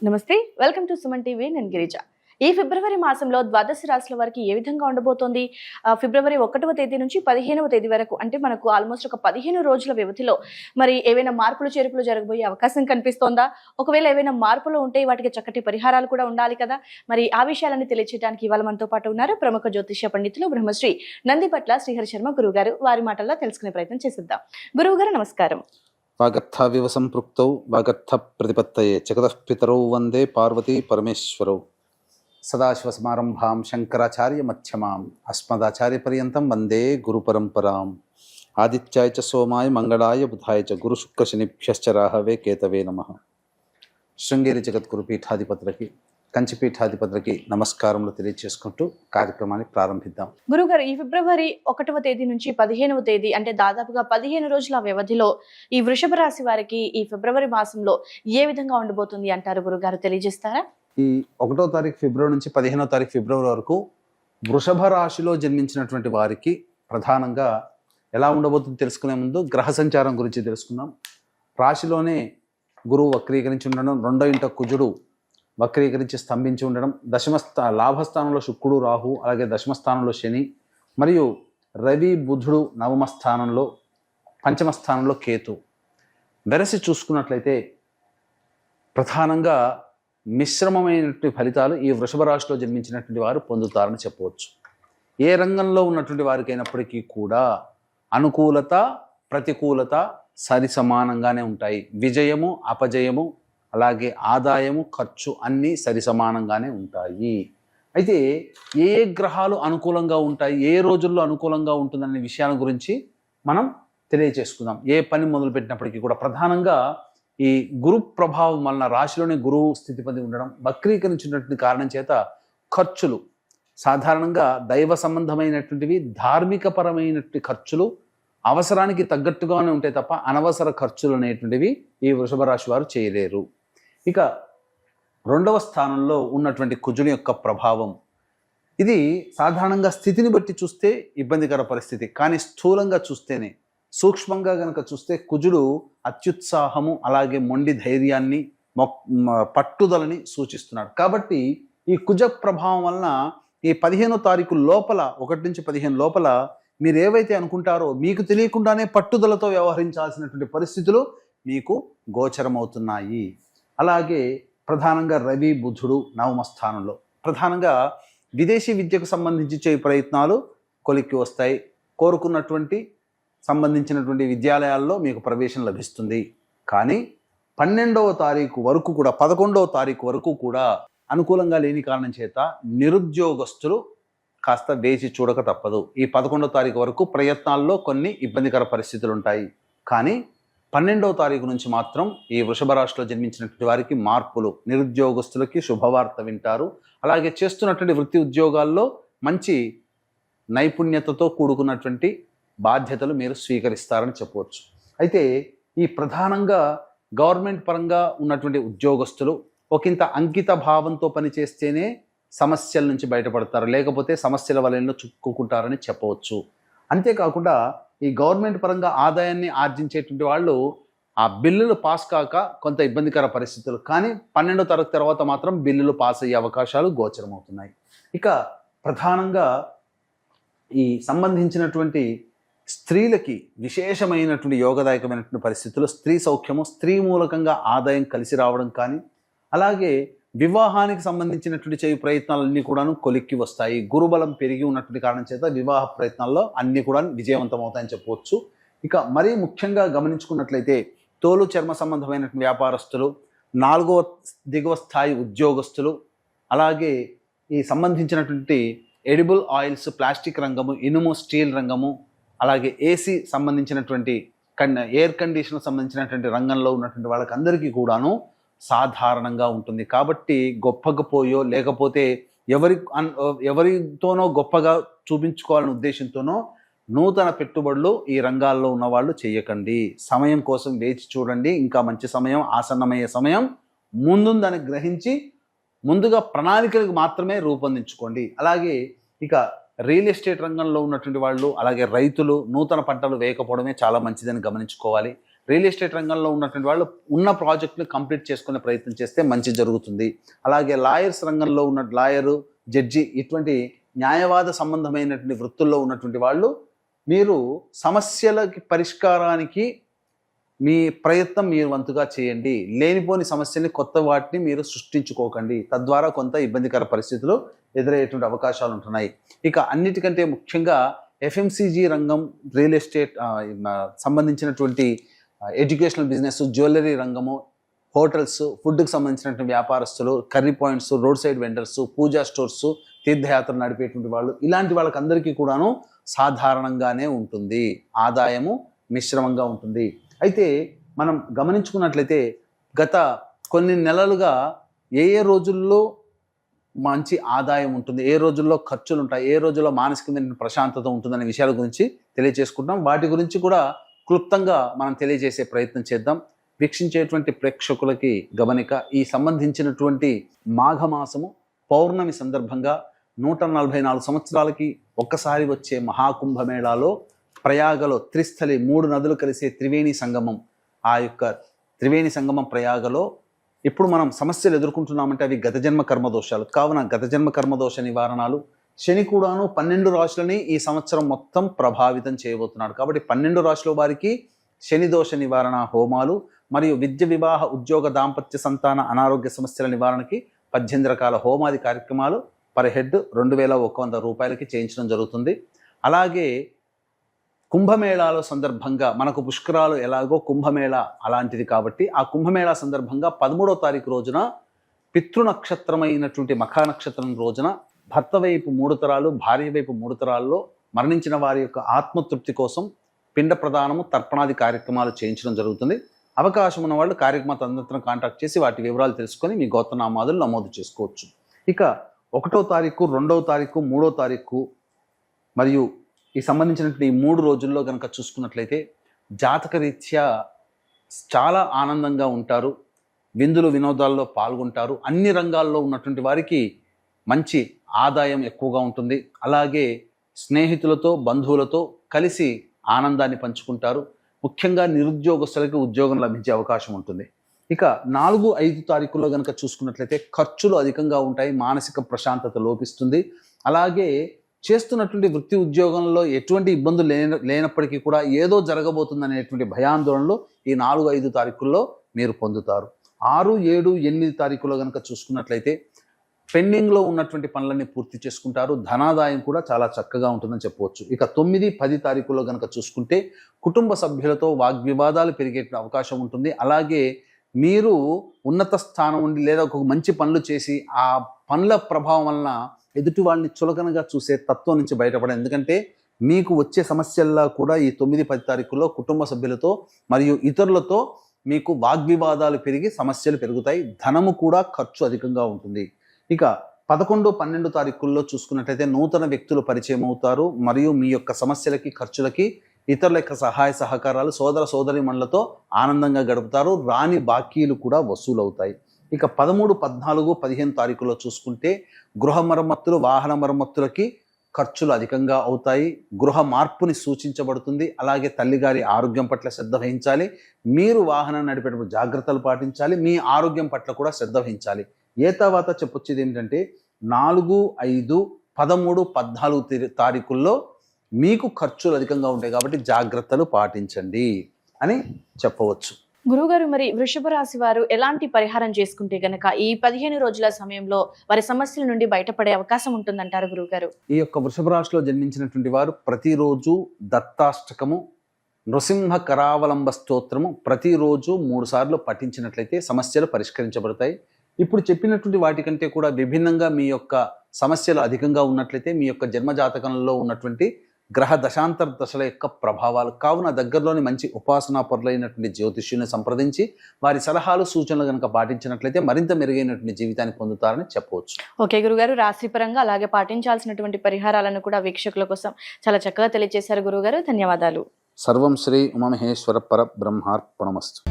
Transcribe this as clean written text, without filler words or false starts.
నమస్తే, welcome to Suman TV. నేను గిరిజ. ఈ ఫిబ్రవరి మాసంలో ద్వాదశ రాశుల వారికి ఏ విధంగా ఉండబోతోంది? ఫిబ్రవరి 1వ తేదీ నుంచి 15వ తేదీ వరకు, అంటే మనకు ఆల్మోస్ట్ ఒక 15 రోజుల వ్యవధిలో మరి ఏవైనా మార్పులు చేర్పులు జరగబోయే అవకాశం కనిపిస్తోందా? ఒకవేళ ఏవైనా మార్పులు ఉంటే వాటికి చక్కటి పరిహారాలు కూడా ఉండాలి కదా. మరి ఆ విషయాలన్నీ తెలియచేయడానికి ఇవాళ మనతో పాటు ఉన్నారు ప్రముఖ జ్యోతిష్య పండితులు బ్రహ్మశ్రీ నందిపట్ల శ్రీహరి శర్మ గురువు గారు. వారి మాటల్లో తెలుసుకునే ప్రయత్నం చేసిద్దాం. గురువు గారు నమస్కారం. వాగర్థావివ సంపృక్తౌ వాగర్థ ప్రతిపత్తయే జగతః పితరౌ వందే పార్వతీ పరమేశ్వరౌ. సదాశివసమారంభాం శంకరాచార్య మధ్యమాం అస్మదాచార్య పర్యంతం వందే గురు పరంపరాం. ఆదిత్యాయ చ సోమాయ మంగళాయ బుధాయ చ గురు శుక్ర శనిభ్యశ్చ రాహవే కేతవే నమః. శృంగేరి జగద్గురు పీఠాధిపతులకి, కంచిపీఠాధిపతులకి నమస్కారములు తెలియజేసుకుంటూ కార్యక్రమాన్ని ప్రారంభిద్దాం. గురుగారు, ఈ ఫిబ్రవరి 1వ తేదీ నుంచి 15వ తేదీ, అంటే దాదాపుగా 15 రోజుల వ్యవధిలో ఈ వృషభ రాశి వారికి ఈ ఫిబ్రవరి మాసంలో ఏ విధంగా ఉండబోతుంది అంటారు గురుగారు? తెలియజేస్తారా? ఈ 1వ తారీఖు ఫిబ్రవరి నుంచి 15వ తారీఖు ఫిబ్రవరి వరకు వృషభ రాశిలో జన్మించినటువంటి వారికి ప్రధానంగా ఎలా ఉండబోతుందో తెలుసుకునే ముందు గ్రహ సంచారం గురించి తెలుసుకుందాం. రాశిలోనే గురువు వక్రీకరించి ఉండడం, రెండో ఇంట కుజుడు వక్రీకరించి స్తంభించి ఉండడం, లాభస్థానంలో శుక్రుడు రాహు, అలాగే దశమస్థానంలో శని, మరియు రవి బుధుడు నవమ స్థానంలో, పంచమ స్థానంలో కేతు. వెరసి చూసుకున్నట్లయితే ప్రధానంగా మిశ్రమమైనటువంటి ఫలితాలు ఈ వృషభ రాశిలో జన్మించినటువంటి వారు పొందుతారని చెప్పవచ్చు. ఏ రంగంలో ఉన్నటువంటి వారికి అయినప్పటికీ కూడా అనుకూలత ప్రతికూలత సరి సమానంగానే ఉంటాయి. విజయము అపజయము, అలాగే ఆదాయము ఖర్చు అన్నీ సరి సమానంగానే ఉంటాయి. అయితే ఏ గ్రహాలు అనుకూలంగా ఉంటాయి, ఏ రోజుల్లో అనుకూలంగా ఉంటుందనే విషయాల గురించి మనం తెలియచేసుకుందాం. ఏ పని మొదలుపెట్టినప్పటికీ కూడా ప్రధానంగా ఈ గురు ప్రభావం వలన రాశిలోనే గురువు స్థితిపతి ఉండడం, వక్రీకరించినటువంటి కారణం చేత ఖర్చులు సాధారణంగా దైవ సంబంధమైనటువంటివి, ధార్మికపరమైనటువంటి ఖర్చులు అవసరానికి తగ్గట్టుగానే ఉంటాయి తప్ప అనవసర ఖర్చులు అనేటువంటివి ఈ వృషభ రాశి వారు చేయలేరు. ఇక 2వ స్థానంలో ఉన్నటువంటి కుజుని యొక్క ప్రభావం, ఇది సాధారణంగా స్థితిని బట్టి చూస్తే ఇబ్బందికర పరిస్థితి, కానీ స్థూలంగా చూస్తేనే, సూక్ష్మంగా కనుక చూస్తే కుజుడు అత్యుత్సాహము, అలాగే మొండి ధైర్యాన్ని, పట్టుదలని సూచిస్తున్నాడు. కాబట్టి ఈ కుజ ప్రభావం వలన ఈ 15వ తారీఖు లోపల, 1 నుంచి 15 లోపల మీరు ఏవైతే అనుకుంటారో మీకు తెలియకుండానే పట్టుదలతో వ్యవహరించాల్సినటువంటి పరిస్థితులు మీకు గోచరమవుతున్నాయి. అలాగే ప్రధానంగా రవి బుధుడు నవమ స్థానంలో, ప్రధానంగా విదేశీ విద్యకు సంబంధించి చేయ ప్రయత్నాలు కొలిక్కి వస్తాయి. కోరుకున్నటువంటి సంబంధించినటువంటి విద్యాలయాల్లో మీకు ప్రవేశం లభిస్తుంది. కానీ 12వ తారీఖు వరకు కూడా, 11వ తారీఖు వరకు కూడా అనుకూలంగా లేని కారణం చేత నిరుద్యోగస్తులు కాస్త వేచి చూడక తప్పదు. ఈ 11వ తారీఖు వరకు ప్రయత్నాల్లో కొన్ని ఇబ్బందికర పరిస్థితులు ఉంటాయి. కానీ 12వ తారీఖు నుంచి మాత్రం ఈ వృషభ రాశిలో జన్మించినటువంటి వారికి మార్పులు, నిరుద్యోగస్తులకి శుభవార్త వింటారు. అలాగే చేస్తున్నటువంటి వృత్తి ఉద్యోగాల్లో మంచి నైపుణ్యతతో కూడుకున్నటువంటి బాధ్యతలు మీరు స్వీకరిస్తారని చెప్పవచ్చు. అయితే ఈ ప్రధానంగా గవర్నమెంట్ పరంగా ఉన్నటువంటి ఉద్యోగస్తులు ఒకంత అంకిత భావంతో పనిచేస్తేనే సమస్యల నుంచి బయటపడతారు, లేకపోతే సమస్యల వలయంలో చిక్కుకుంటారని చెప్పవచ్చు. అంతేకాకుండా ఈ గవర్నమెంట్ పరంగా ఆదాయాన్ని ఆర్జించేటువంటి వాళ్ళు ఆ బిల్లులు పాస్ కాక కొంత ఇబ్బందికర పరిస్థితులు, కానీ 12వ తరగతి తర్వాత మాత్రం బిల్లులు పాస్ అయ్యే అవకాశాలు గోచరమవుతున్నాయి. ఇక ప్రధానంగా ఈ సంబంధించినటువంటి స్త్రీలకి విశేషమైనటువంటి యోగదాయకమైనటువంటి పరిస్థితులు, స్త్రీ సౌఖ్యము, స్త్రీ మూలకంగా ఆదాయం కలిసి రావడం కానీ, అలాగే వివాహానికి సంబంధించినటువంటి చేయి ప్రయత్నాలన్నీ కూడాను కొలిక్కి వస్తాయి. గురుబలం పెరిగి ఉన్నటువంటి కారణం చేత వివాహ ప్రయత్నాల్లో అన్నీ కూడా విజయవంతం అవుతాయని చెప్పవచ్చు. ఇక మరీ ముఖ్యంగా గమనించుకున్నట్లయితే తోలు చర్మ సంబంధమైనటువంటి వ్యాపారస్తులు, 4వ దిగువ స్థాయి ఉద్యోగస్తులు, అలాగే ఈ సంబంధించినటువంటి ఎడిబుల్ ఆయిల్స్, ప్లాస్టిక్ రంగము, ఇనుము, స్టీల్ రంగము, అలాగే ఏసీ సంబంధించినటువంటి ఎయిర్ కండిషనర్ సంబంధించినటువంటి రంగంలో ఉన్నటువంటి వాళ్ళకి అందరికీ కూడాను సాధారణంగా ఉంటుంది. కాబట్టి గొప్పకపోయో లేకపోతే ఎవరితోనో గొప్పగా చూపించుకోవాలనే ఉద్దేశంతోనో నూతన పెట్టుబడులు ఈ రంగాల్లో ఉన్నవాళ్ళు చేయకండి. సమయం కోసం వేచి చూడండి. ఇంకా మంచి సమయం, ఆసన్నమయ్యే సమయం ముందుందని గ్రహించి ముందుగా ప్రణాళికలకు మాత్రమే రూపొందించుకోండి. అలాగే ఇక రియల్ ఎస్టేట్ రంగంలో ఉన్నటువంటి వాళ్ళు, అలాగే రైతులు నూతన పంటలు వేయకపోవడమే చాలా మంచిదని గమనించుకోవాలి. రియల్ ఎస్టేట్ రంగంలో ఉన్నటువంటి వాళ్ళు ఉన్న ప్రాజెక్టుని కంప్లీట్ చేసుకునే ప్రయత్నం చేస్తే మంచి జరుగుతుంది. అలాగే లాయర్స్ రంగంలో ఉన్న లాయరు, జడ్జి ఇటువంటి న్యాయవాద సంబంధమైనటువంటి వృత్తుల్లో ఉన్నటువంటి వాళ్ళు మీరు సమస్యలకి పరిష్కారానికి మీ ప్రయత్నం మీరు వంతుగా చేయండి. లేనిపోని సమస్యల్ని కొత్త వాటిని మీరు సృష్టించుకోకండి. తద్వారా కొంత ఇబ్బందికర పరిస్థితులు ఎదురయ్యేటువంటి అవకాశాలు ఉంటున్నాయి. ఇక అన్నిటికంటే ముఖ్యంగా ఎఫ్ఎంసీజీ రంగం, రియల్ ఎస్టేట్ సంబంధించినటువంటి ఎడ్యుకేషనల్ బిజినెస్, జ్యువెలరీ రంగము, హోటల్స్, ఫుడ్కి సంబంధించినటువంటి వ్యాపారస్తులు, curry points, roadside vendors, puja stores, తీర్థయాత్రలు నడిపేటువంటి వాళ్ళు, ఇలాంటి వాళ్ళకందరికీ కూడాను సాధారణంగానే ఉంటుంది. ఆదాయము మిశ్రమంగా ఉంటుంది. అయితే మనం గమనించుకున్నట్లయితే గత కొన్ని నెలలుగా ఏ రోజుల్లో మంచి ఆదాయం ఉంటుంది, ఏ రోజుల్లో ఖర్చులు ఉంటాయి, ఏ రోజుల్లో మానసికమైన ప్రశాంతత ఉంటుందనే విషయాల గురించి తెలియజేసుకుంటాం. వాటి గురించి కూడా క్లుప్తంగా మనం తెలియజేసే ప్రయత్నం చేద్దాం. వీక్షించేటువంటి ప్రేక్షకులకి గమనిక, ఈ సంబంధించినటువంటి మాఘమాసము పౌర్ణమి సందర్భంగా 144 సంవత్సరాలకి ఒక్కసారి వచ్చే మహాకుంభమేళాలో ప్రయాగలో త్రిస్థలి 3 నదులు కలిసే త్రివేణి సంగమం, ఆ యొక్క త్రివేణి సంగమం ప్రయాగలో ఇప్పుడు మనం సమస్యలు ఎదుర్కొంటున్నామంటే అవి గత జన్మ కర్మదోషాలు. కావున గత జన్మ కర్మదోష నివారణలు, శని కూడాను 12 రాశులని ఈ సంవత్సరం మొత్తం ప్రభావితం చేయబోతున్నాడు. కాబట్టి 12 రాశుల వారికి శని దోష నివారణ హోమాలు మరియు విద్య, వివాహ, ఉద్యోగ, దాంపత్య, సంతాన, అనారోగ్య సమస్యల నివారణకి 18 రకాల హోమాది కార్యక్రమాలు పర్ హెడ్ 2100 రూపాయలకి చేయించడం జరుగుతుంది. అలాగే కుంభమేళాల సందర్భంగా మనకు పుష్కరాలు ఎలాగో కుంభమేళా అలాంటిది కాబట్టి ఆ కుంభమేళా సందర్భంగా 13వ తారీఖు రోజున పితృనక్షత్రమైనటువంటి మఖా నక్షత్రం రోజున భర్త వైపు 3 తరాలు, భార్య వైపు 3 తరాల్లో మరణించిన వారి యొక్క ఆత్మతృప్తి కోసం పిండ ప్రదానము, తర్పణాది కార్యక్రమాలు చేయించడం జరుగుతుంది. అవకాశం ఉన్న వాళ్ళు కార్యక్రమ తదనంతరం కాంటాక్ట్ చేసి వాటి వివరాలు తెలుసుకొని మీ గోత్రనామాదులు నమోదు చేసుకోవచ్చు. ఇక 1వ తారీఖు, 2వ తారీఖు, 3వ తారీఖు మరియు ఈ సంబంధించినటువంటి ఈ 3 రోజుల్లో కనుక చూసుకున్నట్లయితే జాతకరీత్యా చాలా ఆనందంగా ఉంటారు, విందులు వినోదాల్లో పాల్గొంటారు. అన్ని రంగాల్లో ఉన్నటువంటి వారికి మంచి ఆదాయం ఎక్కువగా ఉంటుంది. అలాగే స్నేహితులతో, బంధువులతో కలిసి ఆనందాన్ని పంచుకుంటారు. ముఖ్యంగా నిరుద్యోగస్తులకి ఉద్యోగం లభించే అవకాశం ఉంటుంది. ఇక 4, 5 తారీఖుల్లో కనుక చూసుకున్నట్లయితే ఖర్చులు అధికంగా ఉంటాయి, మానసిక ప్రశాంతత లోపిస్తుంది. అలాగే చేస్తున్నటువంటి వృత్తి ఉద్యోగంలో ఎటువంటి ఇబ్బందులు లేనప్పటికీ కూడా ఏదో జరగబోతుందనేటువంటి భయాందోళనలు ఈ 4, 5 తారీఖుల్లో మీరు పొందుతారు. 6, 7, 8 తారీఖుల్లో కనుక చూసుకున్నట్లయితే పెండింగ్లో ఉన్నటువంటి పనులన్నీ పూర్తి చేసుకుంటారు. ధనాదాయం కూడా చాలా చక్కగా ఉంటుందని చెప్పవచ్చు. ఇక 9, 10 తారీఖుల్లో కనుక చూసుకుంటే కుటుంబ సభ్యులతో వాగ్వివాదాలు పెరిగే అవకాశం ఉంటుంది. అలాగే మీరు ఉన్నత స్థానం ఉండి లేదా ఒక మంచి పనులు చేసి ఆ పనుల ప్రభావం వలన ఎదుటి వాళ్ళని చులకనగా చూసే తత్వం నుంచి బయటపడాలి. ఎందుకంటే మీకు వచ్చే సమస్యల్లో కూడా ఈ 9, 10 తారీఖుల్లో కుటుంబ సభ్యులతో మరియు ఇతరులతో మీకు వాగ్వివాదాలు పెరిగి సమస్యలు పెరుగుతాయి. ధనము కూడా ఖర్చు అధికంగా ఉంటుంది. ఇక 11, 12 తారీఖుల్లో చూసుకున్నట్లయితే నూతన వ్యక్తులు పరిచయం అవుతారు మరియు మీ యొక్క సమస్యలకి, ఖర్చులకి ఇతరుల యొక్క సహాయ సహకారాలు, సోదర సోదరీమణులతో ఆనందంగా గడుపుతారు. రాని బాకీలు కూడా వసూలవుతాయి. ఇక 13, 14, 15 తారీఖుల్లో చూసుకుంటే గృహ మరమ్మతులు, వాహన మరమ్మతులకి ఖర్చులు అధికంగా అవుతాయి. గృహ మార్పుని సూచించబడుతుంది. అలాగే తల్లిగారి ఆరోగ్యం పట్ల శ్రద్ధ వహించాలి. మీరు వాహనం నడిపేటప్పుడు జాగ్రత్తలు పాటించాలి. మీ ఆరోగ్యం పట్ల కూడా శ్రద్ధ వహించాలి. ఏ తర్వాత చెప్పొచ్చేది ఏంటంటే 4, 5, 13, 14 తారీఖుల్లో మీకు ఖర్చులు అధికంగా ఉంటాయి కాబట్టి జాగ్రత్తలు పాటించండి అని చెప్పవచ్చు. గురువుగారు, మరి వృషభ రాశి వారు ఎలాంటి పరిహారం చేసుకుంటే గనక ఈ 15 రోజుల సమయంలో వారి సమస్యల నుండి బయటపడే అవకాశం ఉంటుందంటారు గురువుగారు? ఈ యొక్క వృషభ రాశిలో జన్మించినటువంటి వారు ప్రతిరోజు దత్తాష్టకము, నృసింహ కరావలంబ స్తోత్రము ప్రతిరోజు 3 సార్లు పఠించినట్లయితే సమస్యలు పరిష్కరించబడతాయి. ఇప్పుడు చెప్పినటువంటి వాటికంటే కూడా విభిన్నంగా మీ యొక్క సమస్యలు అధికంగా ఉన్నట్లయితే మీ యొక్క జన్మజాతకంలో ఉన్నటువంటి గ్రహ దశాంతర దశల యొక్క ప్రభావాలు కావున దగ్గరలోని మంచి ఉపాసనా పరులైనటువంటి జ్యోతిష్యుని సంప్రదించి వారి సలహాలు, సూచనలు కనుక పాటించినట్లయితే మరింత మెరుగైనటువంటి జీవితాన్ని పొందుతారని చెప్పవచ్చు. ఓకే గురుగారు, రాశిపరంగా అలాగే పాటించాల్సినటువంటి పరిహారాలను కూడా వీక్షకుల కోసం చాలా చక్కగా తెలియజేశారు గురుగారు. ధన్యవాదాలు. సర్వం శ్రీ ఉమామహేశ్వర పరబ్రహ్మార్పణమస్తు.